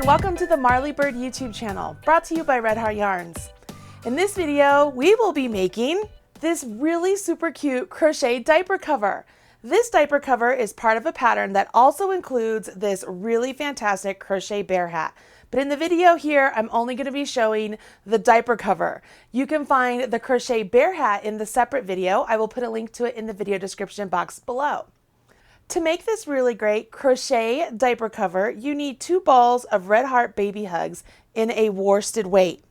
and welcome to the Marley Bird YouTube channel, brought to you by Red Heart Yarns. In this video, we will be making this really super cute crochet diaper cover. This diaper cover is part of a pattern that also includes this really fantastic crochet bear hat. But in the video here, I'm only going to be showing the diaper cover. You can find the crochet bear hat in the separate video. I will put a link to it in the video description box below. To make this really great crochet diaper cover, you need 2 balls of Red Heart baby hugs in a worsted weight.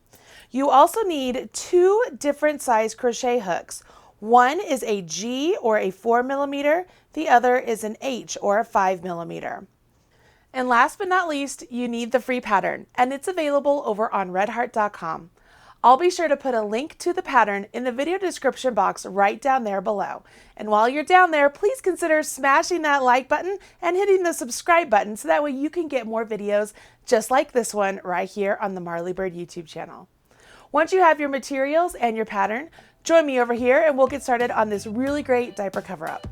You also need 2 different size crochet hooks. One is a G or a 4mm, the other is an H or a 5mm. And last but not least, you need the free pattern, and it's available over on redheart.com. I'll be sure to put a link to the pattern in the video description box right down there below. And while you're down there, please consider smashing that like button and hitting the subscribe button so that way you can get more videos just like this one right here on the Marley Bird YouTube channel. Once you have your materials and your pattern, join me over here and we'll get started on this really great diaper cover up.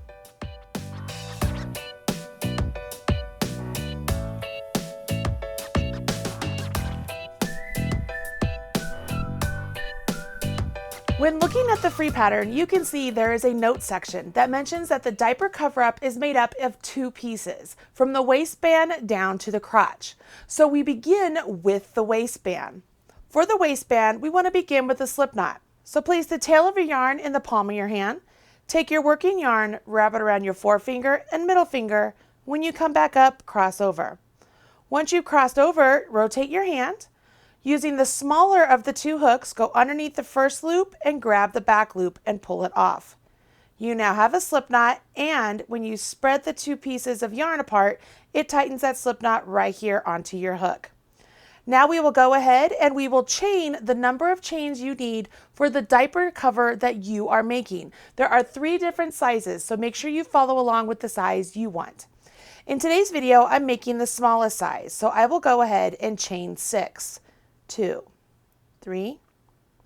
When looking at the free pattern, you can see there is a note section that mentions that the diaper cover-up is made up of 2 pieces, from the waistband down to the crotch. So we begin with the waistband. For the waistband, we want to begin with a slip knot. So place the tail of your yarn in the palm of your hand, take your working yarn, wrap it around your forefinger and middle finger. When you come back up, cross over. Once you've crossed over, rotate your hand. Using the smaller of the 2 hooks, go underneath the first loop and grab the back loop and pull it off. You now have a slip knot, and when you spread the 2 pieces of yarn apart, it tightens that slip knot right here onto your hook. Now we will go ahead and we will chain the number of chains you need for the diaper cover that you are making. There are 3 different sizes, so make sure you follow along with the size you want. In today's video, I'm making the smallest size, so I will go ahead and chain 6. 2, 3,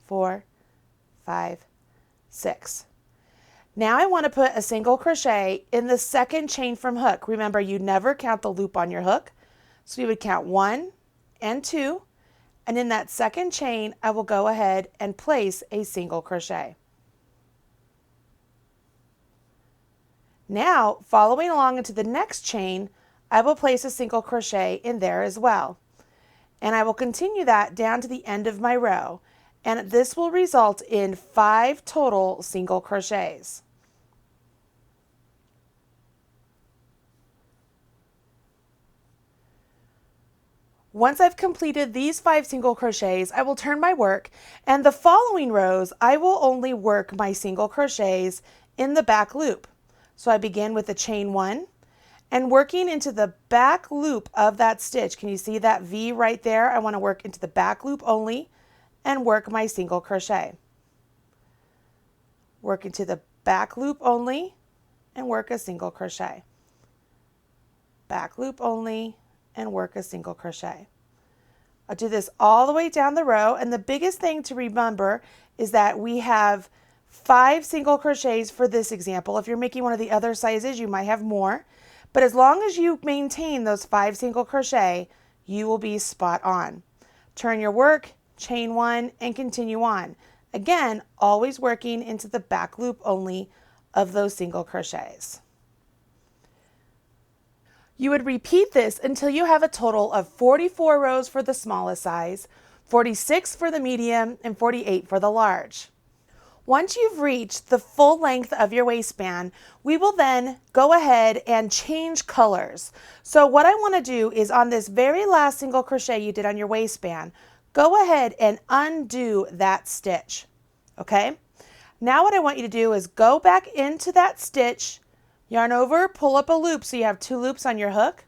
4, 5, 6. Now I want to put a single crochet in the second chain from hook. Remember, you never count the loop on your hook. So we would count 1 and 2, and in that second chain, I will go ahead and place a single crochet. Now, following along into the next chain, I will place a single crochet in there as well. And I will continue that down to the end of my row, and this will result in 5 total single crochets. Once I've completed these 5 single crochets, I will turn my work, and the following rows I will only work my single crochets in the back loop. So I begin with a chain 1. And working into the back loop of that stitch. Can you see that V right there? I want to work into the back loop only and work my single crochet. Work into the back loop only and work a single crochet. Back loop only and work a single crochet. I'll do this all the way down the row, and the biggest thing to remember is that we have 5 single crochets for this example. If you're making one of the other sizes, you might have more. But as long as you maintain those 5 single crochet, you will be spot on. Turn your work, chain 1, and continue on. Again, always working into the back loop only of those single crochets. You would repeat this until you have a total of 44 rows for the smallest size, 46 for the medium, and 48 for the large. Once you've reached the full length of your waistband, we will then go ahead and change colors. So what I want to do is on this very last single crochet you did on your waistband, go ahead and undo that stitch. Okay? Now what I want you to do is go back into that stitch, yarn over, pull up a loop so you have 2 loops on your hook.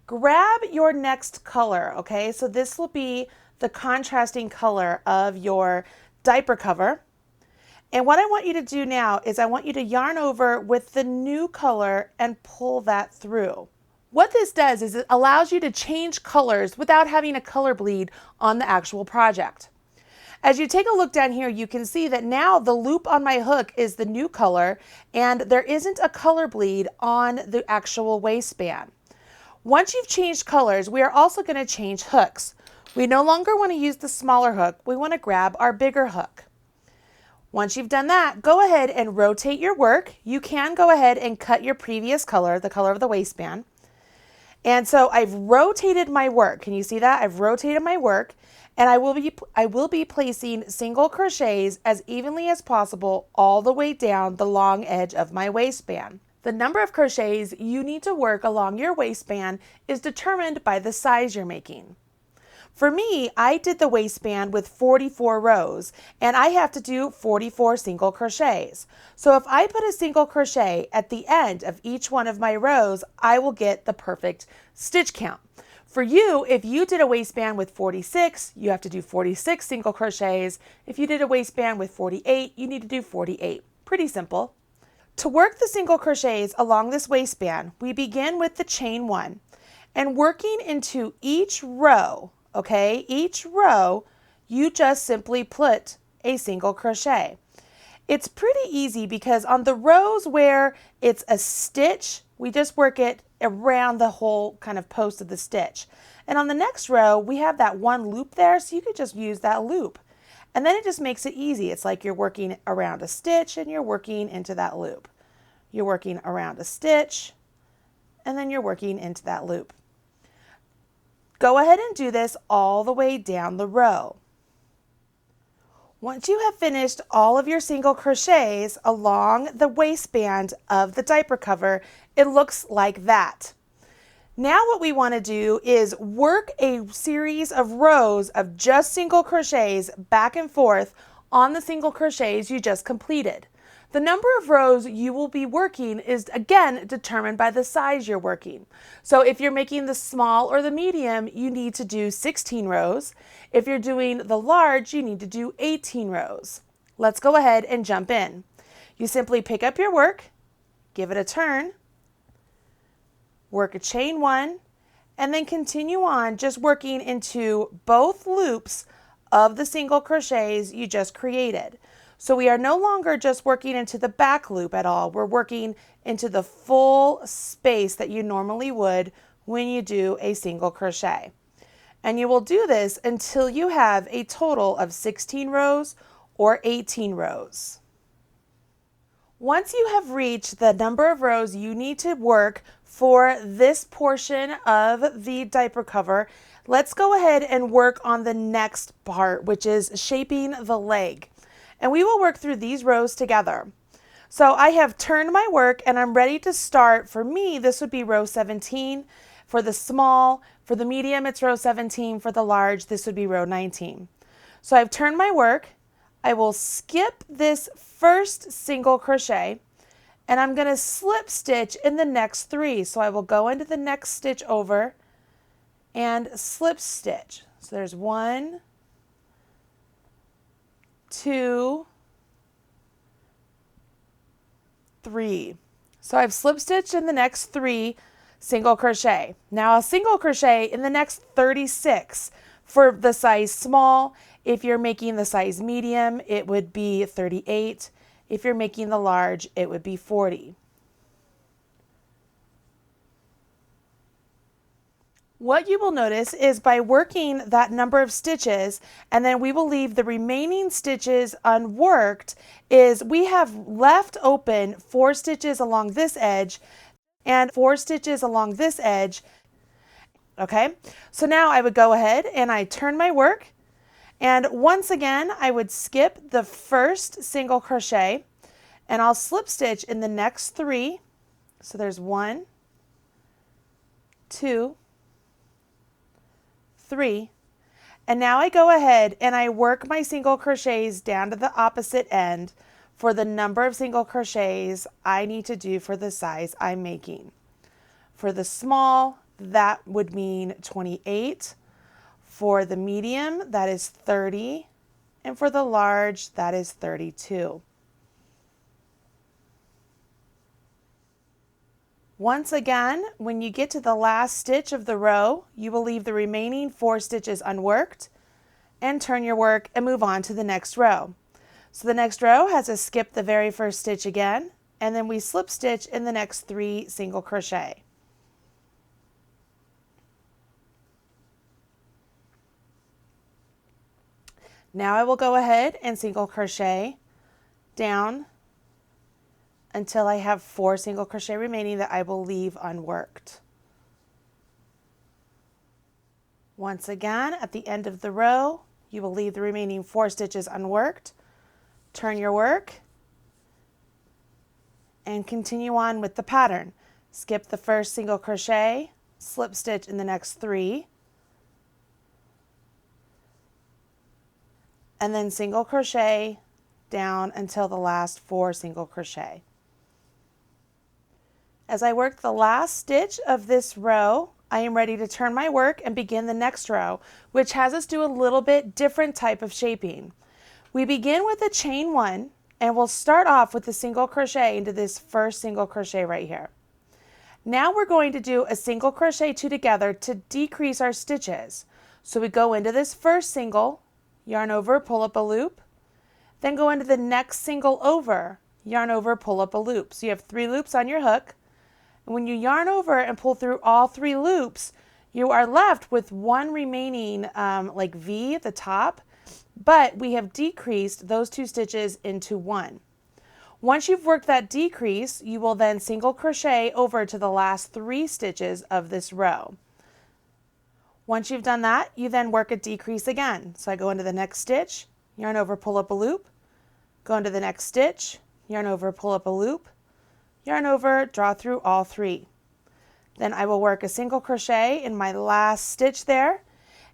Grab your next color, okay? So this will be the contrasting color of your diaper cover. And what I want you to do now is I want you to yarn over with the new color and pull that through. What this does is it allows you to change colors without having a color bleed on the actual project. As you take a look down here, you can see that now the loop on my hook is the new color and there isn't a color bleed on the actual waistband. Once you've changed colors, we are also going to change hooks. We no longer want to use the smaller hook. We want to grab our bigger hook. Once you've done that, go ahead and rotate your work. You can go ahead and cut your previous color, the color of the waistband. And so I've rotated my work. Can you see that? I've rotated my work, and I will be placing single crochets as evenly as possible all the way down the long edge of my waistband. The number of crochets you need to work along your waistband is determined by the size you're making. For me, I did the waistband with 44 rows, and I have to do 44 single crochets. So if I put a single crochet at the end of each one of my rows, I will get the perfect stitch count. For you, if you did a waistband with 46, you have to do 46 single crochets. If you did a waistband with 48, you need to do 48. Pretty simple. To work the single crochets along this waistband, we begin with the chain 1 and working into each row. Okay, each row, you just simply put a single crochet. It's pretty easy because on the rows where it's a stitch, we just work it around the whole kind of post of the stitch. And on the next row, we have that one loop there, so you could just use that loop. And then it just makes it easy. It's like you're working around a stitch and you're working into that loop. You're working around a stitch and then you're working into that loop. Go ahead and do this all the way down the row. Once you have finished all of your single crochets along the waistband of the diaper cover, it looks like that. Now what we want to do is work a series of rows of just single crochets back and forth on the single crochets you just completed. The number of rows you will be working is again determined by the size you're working. So if you're making the small or the medium, you need to do 16 rows. If you're doing the large, you need to do 18 rows. Let's go ahead and jump in. You simply pick up your work, give it a turn, work a chain 1, and then continue on just working into both loops of the single crochets you just created. So we are no longer just working into the back loop at all. We're working into the full space that you normally would when you do a single crochet. And you will do this until you have a total of 16 rows or 18 rows. Once you have reached the number of rows you need to work for this portion of the diaper cover, let's go ahead and work on the next part, which is shaping the leg. And we will work through these rows together. So I have turned my work and I'm ready to start. For me, this would be row 17. For the small, for the medium, it's row 17. For the large, this would be row 19. So I've turned my work. I will skip this first single crochet and I'm going to slip stitch in the next 3. So I will go into the next stitch over and slip stitch. So there's 1, 2, 3. So I've slip stitched in the next 3 single crochet. Now a single crochet in the next 36 for the size small. If you're making the size medium, it would be 38. If you're making the large, it would be 40. What you will notice is by working that number of stitches, and then we will leave the remaining stitches unworked, is we have left open 4 stitches along this edge and 4 stitches along this edge. Okay, so now I would go ahead and I turn my work, and once again I would skip the first single crochet and I'll slip stitch in the next 3. So there's 1, 2, 3, and now I go ahead and I work my single crochets down to the opposite end for the number of single crochets I need to do for the size I'm making. For the small, that would mean 28. For the medium, that is 30, and for the large, that is 32. Once again, when you get to the last stitch of the row, you will leave the remaining 4 stitches unworked and turn your work and move on to the next row. So the next row has us skip the very first stitch again, and then we slip stitch in the next 3 single crochet. Now I will go ahead and single crochet down until I have 4 single crochet remaining that I will leave unworked. Once again, at the end of the row, you will leave the remaining 4 stitches unworked, turn your work, and continue on with the pattern. Skip the first single crochet, slip stitch in the next 3, and then single crochet down until the last 4 single crochet. As I work the last stitch of this row, I am ready to turn my work and begin the next row, which has us do a little bit different type of shaping. We begin with a chain 1, and we'll start off with a single crochet into this first single crochet right here. Now we're going to do a single crochet 2 together to decrease our stitches. So we go into this first single, yarn over, pull up a loop, then go into the next single over, yarn over, pull up a loop. So you have 3 loops on your hook. And when you yarn over and pull through all 3 loops, you are left with one remaining like V at the top, but we have decreased those 2 stitches into 1. Once you've worked that decrease, you will then single crochet over to the last 3 stitches of this row. Once you've done that, you then work a decrease again. So I go into the next stitch, yarn over, pull up a loop, go into the next stitch, yarn over, pull up a loop, yarn over, draw through all 3. Then I will work a single crochet in my last stitch there,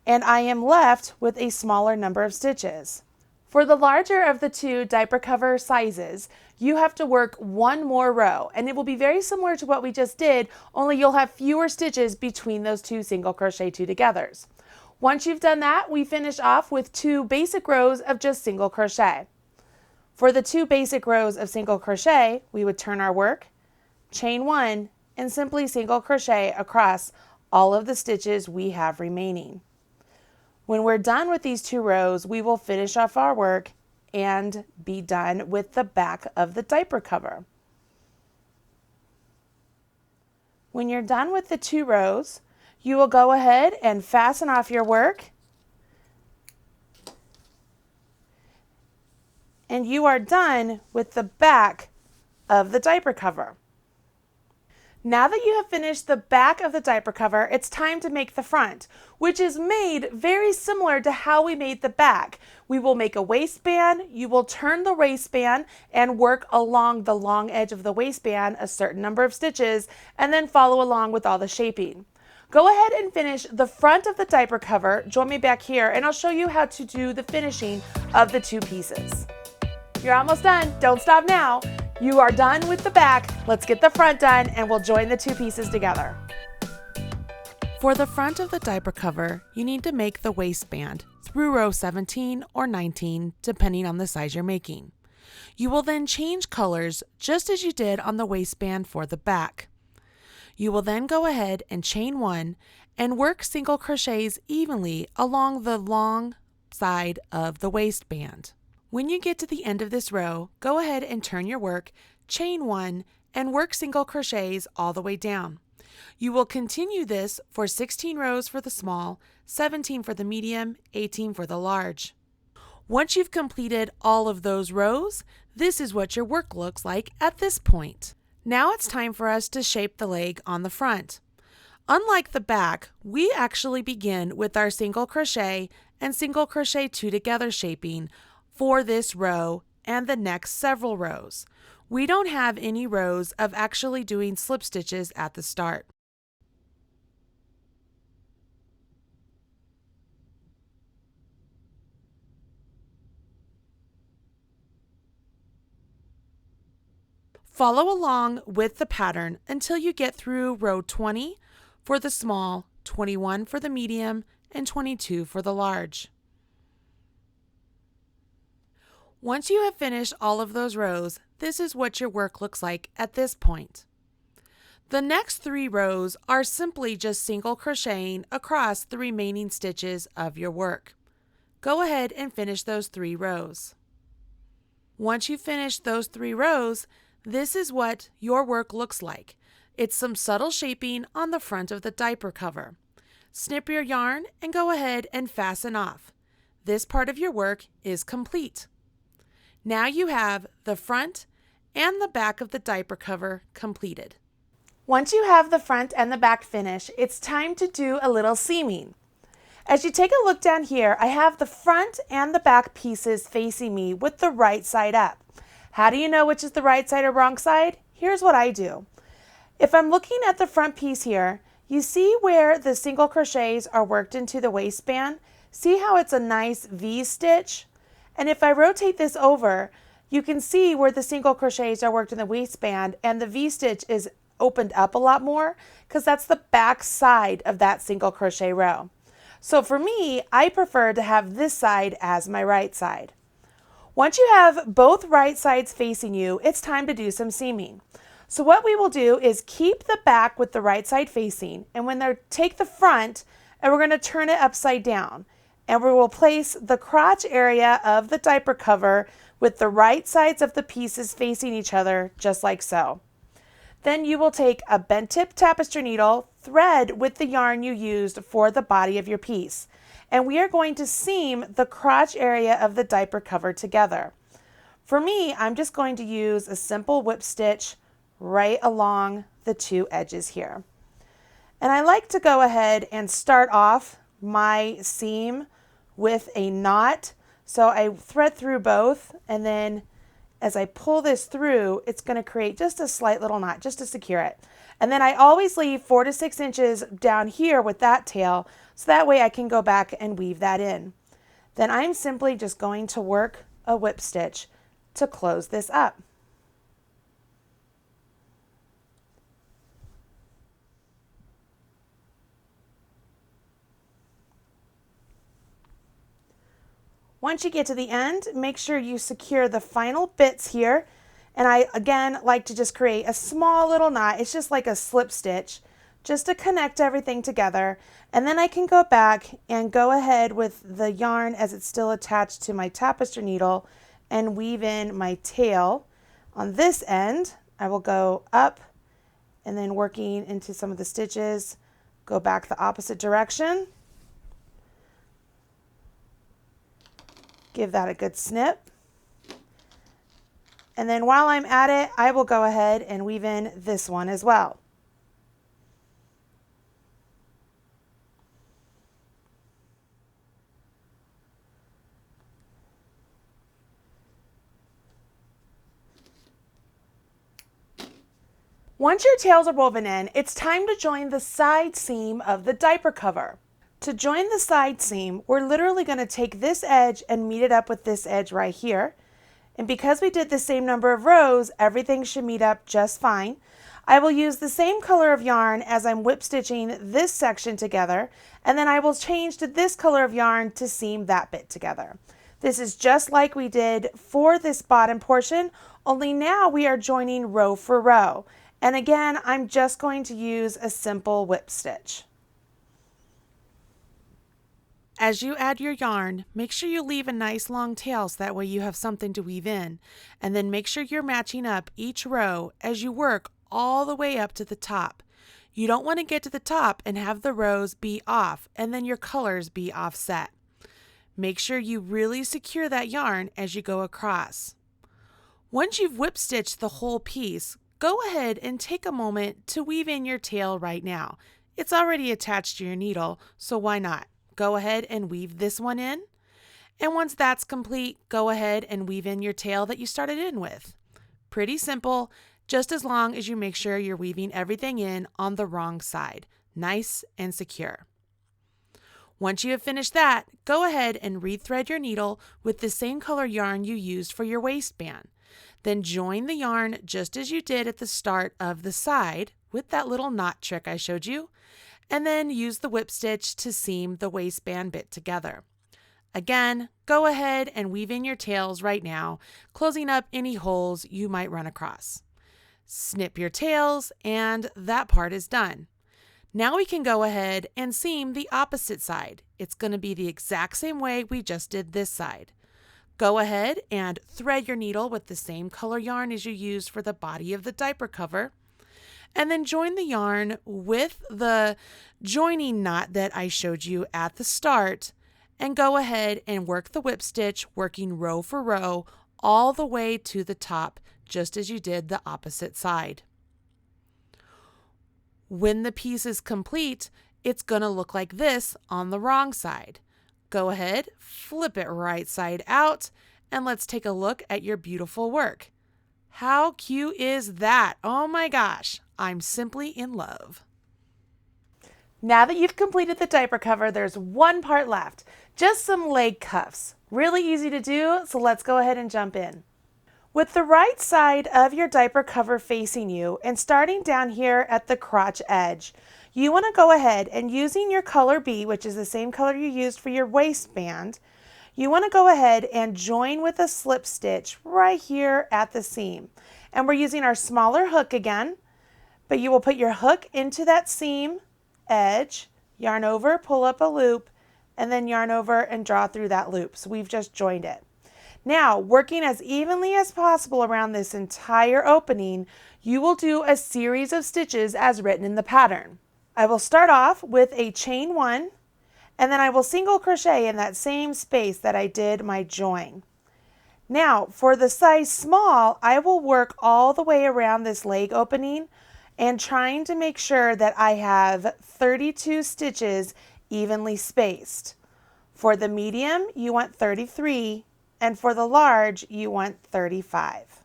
and I am left with a smaller number of stitches. For the larger of the 2 diaper cover sizes, you have to work 1 more row, and it will be very similar to what we just did, only you'll have fewer stitches between those 2 single crochet 2 togethers. Once you've done that, we finish off with 2 basic rows of just single crochet. For the 2 basic rows of single crochet, we would turn our work, chain 1, and simply single crochet across all of the stitches we have remaining. When we're done with these 2 rows, we will finish off our work and be done with the back of the diaper cover. When you're done with the 2 rows, you will go ahead and fasten off your work, and you are done with the back of the diaper cover. Now that you have finished the back of the diaper cover, it's time to make the front, which is made very similar to how we made the back. We will make a waistband, you will turn the waistband and work along the long edge of the waistband a certain number of stitches, and then follow along with all the shaping. Go ahead and finish the front of the diaper cover, join me back here, and I'll show you how to do the finishing of the 2 pieces. You're almost done, don't stop now. You are done with the back, let's get the front done and we'll join the 2 pieces together. For the front of the diaper cover, you need to make the waistband through row 17 or 19, depending on the size you're making. You will then change colors just as you did on the waistband for the back. You will then go ahead and chain 1 and work single crochets evenly along the long side of the waistband. When you get to the end of this row, go ahead and turn your work, chain 1, and work single crochets all the way down. You will continue this for 16 rows for the small, 17 for the medium, 18 for the large. Once you've completed all of those rows, this is what your work looks like at this point. Now it's time for us to shape the leg on the front. Unlike the back, we actually begin with our single crochet and single crochet 2 together shaping for this row and the next several rows. We don't have any rows of actually doing slip stitches at the start. Follow along with the pattern until you get through row 20 for the small, 21 for the medium, and 22 for the large. Once you have finished all of those rows, this is what your work looks like at this point. The next 3 rows are simply just single crocheting across the remaining stitches of your work. Go ahead and finish those 3 rows. Once you finish those 3 rows, this is what your work looks like. It's some subtle shaping on the front of the diaper cover. Snip your yarn and go ahead and fasten off. this part of your work is complete. Now you have the front and the back of the diaper cover completed. Once you have the front and the back finished, it's time to do a little seaming. As you take a look down here, I have the front and the back pieces facing me with the right side up. How do you know which is the right side or wrong side? Here's what I do. If I'm looking at the front piece here, you see where the single crochets are worked into the waistband? See how it's a nice V stitch? And if I rotate this over, you can see where the single crochets are worked in the waistband and the V stitch is opened up a lot more because that's the back side of that single crochet row. So for me, I prefer to have this side as my right side. Once you have both right sides facing you, it's time to do some seaming. So what we will do is keep the back with the right side facing, and when they take the front and we're going to turn it upside down, and we will place the crotch area of the diaper cover with the right sides of the pieces facing each other, just like so. Then you will take a bent tip tapestry needle, thread with the yarn you used for the body of your piece, and we are going to seam the crotch area of the diaper cover together. For me, I'm just going to use a simple whip stitch right along the two edges here. And I like to go ahead and start off my seam with a knot. So I thread through both, and then as I pull this through, it's going to create just a slight little knot just to secure it. And then I always leave 4 to 6 inches down here with that tail, so that way I can go back and weave that in. Then I'm simply just going to work a whip stitch to close this up. Once you get to the end, make sure you secure the final bits here. And I, again, like to just create a small little knot. It's just like a slip stitch, just to connect everything together. And then I can go back and go ahead with the yarn as it's still attached to my tapestry needle and weave in my tail. On this end, I will go up and then working into some of the stitches, go back the opposite direction. Give that a good snip. And then while I'm at it, I will go ahead and weave in this one as well. Once your tails are woven in, it's time to join the side seam of the diaper cover. To join the side seam, we're literally going to take this edge and meet it up with this edge right here. And because we did the same number of rows, everything should meet up just fine. I will use the same color of yarn as I'm whip stitching this section together, and then I will change to this color of yarn to seam that bit together. This is just like we did for this bottom portion, only now we are joining row for row. And again, I'm just going to use a simple whip stitch. As you add your yarn, make sure you leave a nice long tail so that way you have something to weave in. And then make sure you're matching up each row as you work all the way up to the top. You don't want to get to the top and have the rows be off and then your colors be offset. Make sure you really secure that yarn as you go across. Once you've whip stitched the whole piece, go ahead and take a moment to weave in your tail right now. It's already attached to your needle, so why not? Go ahead and weave this one in. And once that's complete, go ahead and weave in your tail that you started in with. Pretty simple, just as long as you make sure you're weaving everything in on the wrong side. Nice and secure. Once you have finished that, go ahead and rethread your needle with the same color yarn you used for your waistband. Then join the yarn just as you did at the start of the side with that little knot trick I showed you, and then use the whip stitch to seam the waistband bit together. Again, go ahead and weave in your tails right now, closing up any holes you might run across. Snip your tails, and that part is done. Now we can go ahead and seam the opposite side. It's going to be the exact same way we just did this side. Go ahead and thread your needle with the same color yarn as you used for the body of the diaper cover, and then join the yarn with the joining knot that I showed you at the start, and go ahead and work the whip stitch, working row for row all the way to the top, just as you did the opposite side. When the piece is complete, it's going to look like this on the wrong side. Go ahead, flip it right side out, and let's take a look at your beautiful work. How cute is that? Oh my gosh, I'm simply in love. Now that you've completed the diaper cover, there's one part left, just some leg cuffs. Really easy to do, so let's go ahead and jump in. With the right side of your diaper cover facing you and starting down here at the crotch edge, you want to go ahead and using your color B, which is the same color you used for your waistband, you want to go ahead and join with a slip stitch right here at the seam. And we're using our smaller hook again, but you will put your hook into that seam edge, yarn over, pull up a loop, and then yarn over and draw through that loop. So we've just joined it. Now, working as evenly as possible around this entire opening, you will do a series of stitches as written in the pattern. I will start off with a chain 1, and then I will single crochet in that same space that I did my join. Now, for the size small, I will work all the way around this leg opening and trying to make sure that I have 32 stitches evenly spaced. For the medium, you want 33, and for the large, you want 35.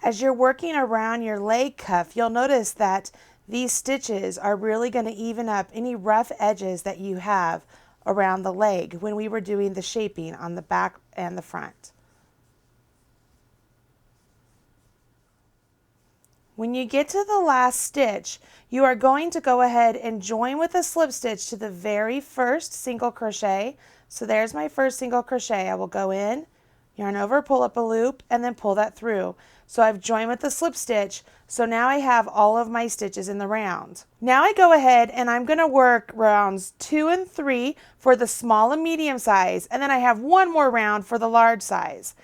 As you're working around your leg cuff, you'll notice that these stitches are really going to even up any rough edges that you have around the leg when we were doing the shaping on the back and the front. When you get to the last stitch, you are going to go ahead and join with a slip stitch to the very first single crochet. So there's my first single crochet. I will go in, yarn over, pull up a loop, and then pull that through. So I've joined with the slip stitch, so now I have all of my stitches in the round. Now I go ahead and I'm going to work rounds 2 and 3 for the small and medium size, and then I have one more round for the large size.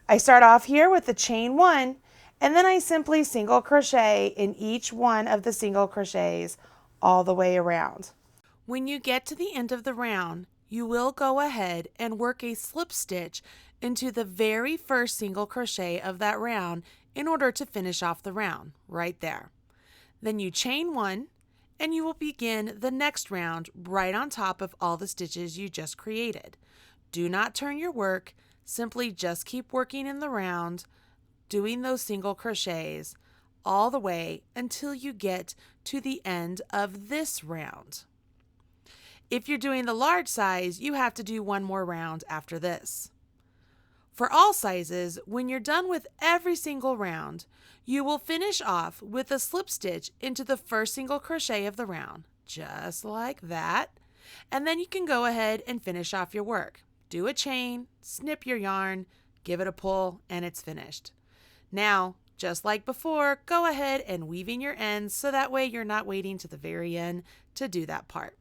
I start off here with the chain 1, and then I simply single crochet in each one of the single crochets all the way around. When you get to the end of the round, you will go ahead and work a slip stitch into the very first single crochet of that round in order to finish off the round right there. Then you chain 1 and you will begin the next round right on top of all the stitches you just created. Do not turn your work, simply just keep working in the round, doing those single crochets all the way until you get to the end of this round. If you're doing the large size, you have to do one more round after this. For all sizes, when you're done with every single round, you will finish off with a slip stitch into the first single crochet of the round, just like that. And then you can go ahead and finish off your work. Do a chain, snip your yarn, give it a pull, and it's finished. Now, just like before, go ahead and weave in your ends so that way you're not waiting to the very end to do that part.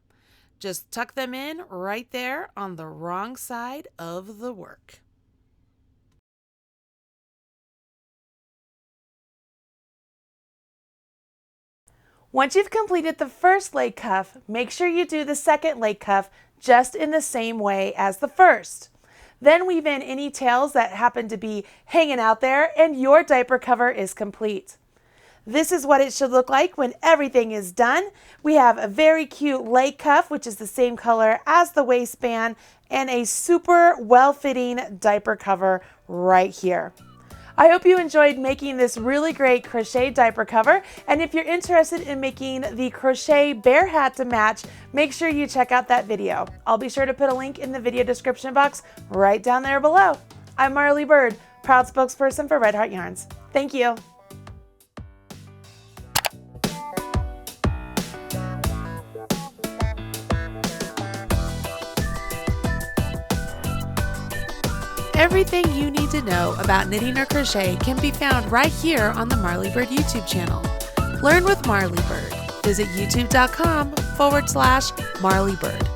Just tuck them in right there on the wrong side of the work. Once you've completed the first leg cuff, make sure you do the second leg cuff just in the same way as the first. Then weave in any tails that happen to be hanging out there and your diaper cover is complete. This is what it should look like when everything is done. We have a very cute leg cuff, which is the same color as the waistband, and a super well-fitting diaper cover right here. I hope you enjoyed making this really great crochet diaper cover, and if you're interested in making the crochet bear hat to match, make sure you check out that video. I'll be sure to put a link in the video description box right down there below. I'm Marley Bird, proud spokesperson for Red Heart Yarns. Thank you. Everything you need to know about knitting or crochet can be found right here on the Marley Bird YouTube channel. Learn with Marley Bird. Visit youtube.com/Marley Bird.